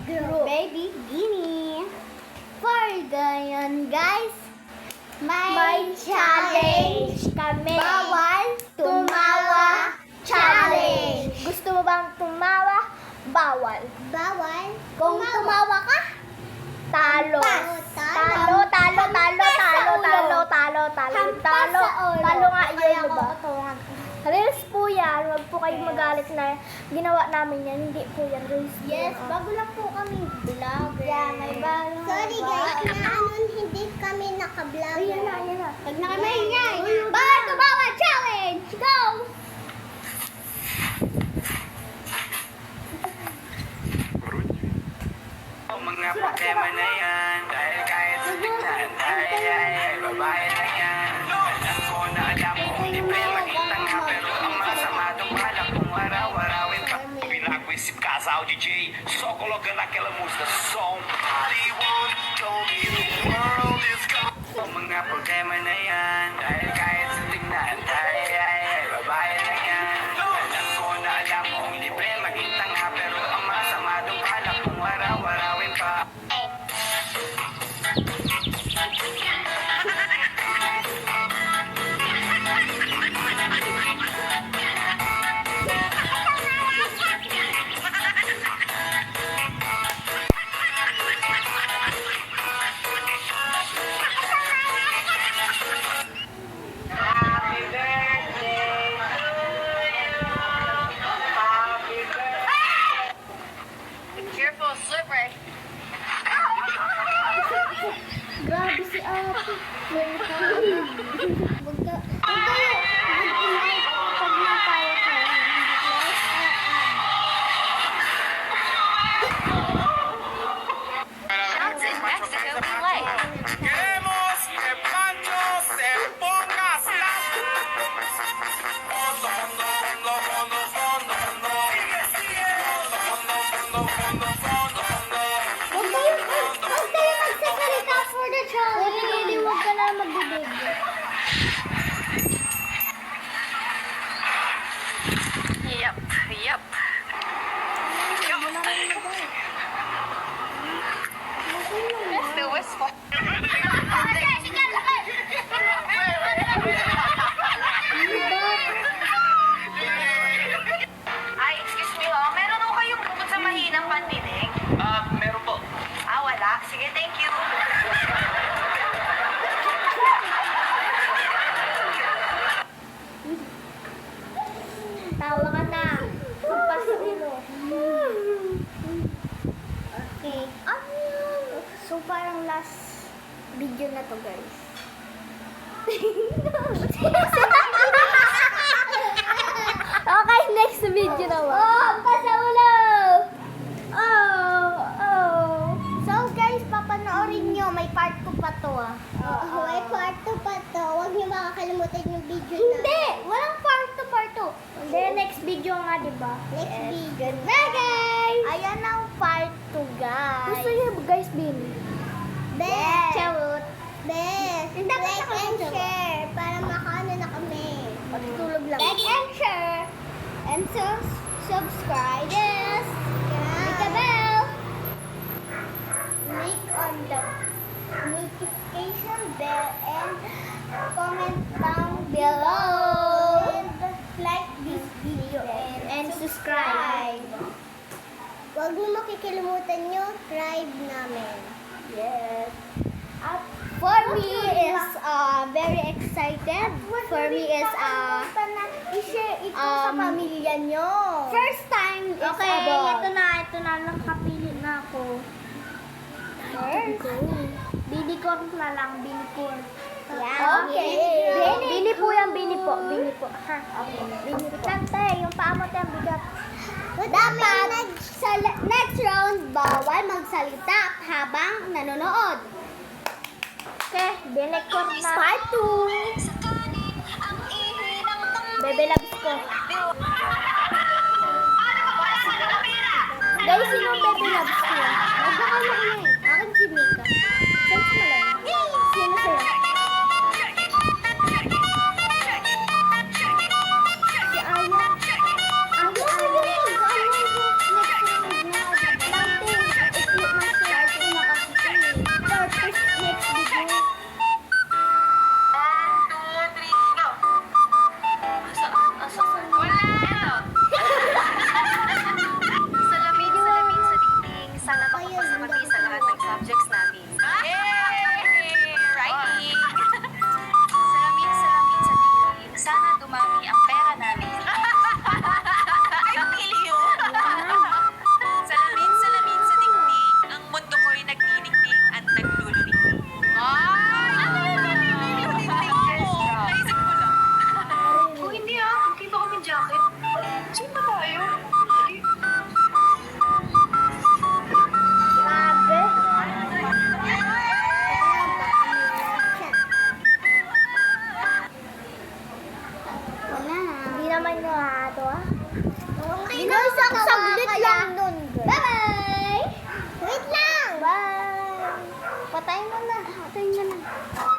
Baby Guinea. For ngayon, guys, may challenge kami. Bawal tumawa challenge. Gusto mo bang tumawa? Bawal. Bawal? Kung tumawa ka, talo. Talo. Talo nga yun, diba? Reels po yan. Huwag po kayong magalit na ginawa namin yan. Hindi po yan. Reels po. Yes, bago lang po kami vlogger. Yeah, may bago. Sorry guys, naanon hindi kami naka-vlog. Ayan na. Pag na kami yan. Bawal tumawa challenge! Go! Mga Pokemon na yan, dahil kahit sa tignan, ay, babae na yan. Alam ko na alam mo, hindi pa makitang ka, pero ang masama doon pala kung araw-arawin ka. Pinag-isip ka sa DJ, só coloca naquela música, somebody once told me the world is gone. Mga Pokemon na yan, dahil kahit sa tignan, ay, babae na yan. Alam ko na alam mo, hindi pa makitang ka, pero ang masama doon pala kung araw-arawin pa. Happy birthday to you. Happy birthday. Careful, slippery. Grabe si Ate. Shouts in Mexico play. Queremos que Pancho se ponga hasta fondo, fondo, fondo, fondo, fondo, fondo. Sigue, sigue. Fondo, fondo, fondo, fondo, fondo. Huwag tayo magsasalita for the challenge. Hindi, huwag ka na magbibig. Yep. It's the wistful. Ay, excuse me ho. Meron ho kayong bukod sa mahinang pandinig? Meron po. Wala. Sige, thank you. Tawa ka na. Kumpas sa ulo. Okay. So, parang last video na to, guys. Okay, next video naman. Kumpas sa ulo! So, guys, papanoorin nyo. May part 2 pa to, ah. May part 2 pa to. Huwag niyo makakalimutan yung video na. Hindi! Walang part 2. Hindi, next video nga, diba? Next video. Bye, guys! Ayan ang part 2, guys. Gusto niyo, guys, Bin? Best. Charot. Best. Hindi, dapat Like and nakasunod. share para makaano na kami. Pagtulog lang. Like and share. And subscribe. Yes. Hit the bell. Click on the notification bell and comment down below. And like this video and subscribe. Huwag niyo makikilimutan yung tribe namin. Yes. For me is very excited. For me is i-share ito sa pamilya nyo. First time is Okay, ito na nakapili na ako. First. Binicor na lang, binicor. Yeah, Okay. Bini po yan, bini po. Ha? Okay. Bini po. Kante, yung paa mo tayo bigat. Dapat sa next round, bawal magsalita habang nanonood. Okay, binicor na. Part 2. Bebe loves ko. Guys, sino ang bebe loves ko? Magkakala ko na eh. Akin si Mika. Sense mo lang. Sino sa'yo? Si Aya. Aya. Next round na. Planting. Patayin mo na. Patayin mo na.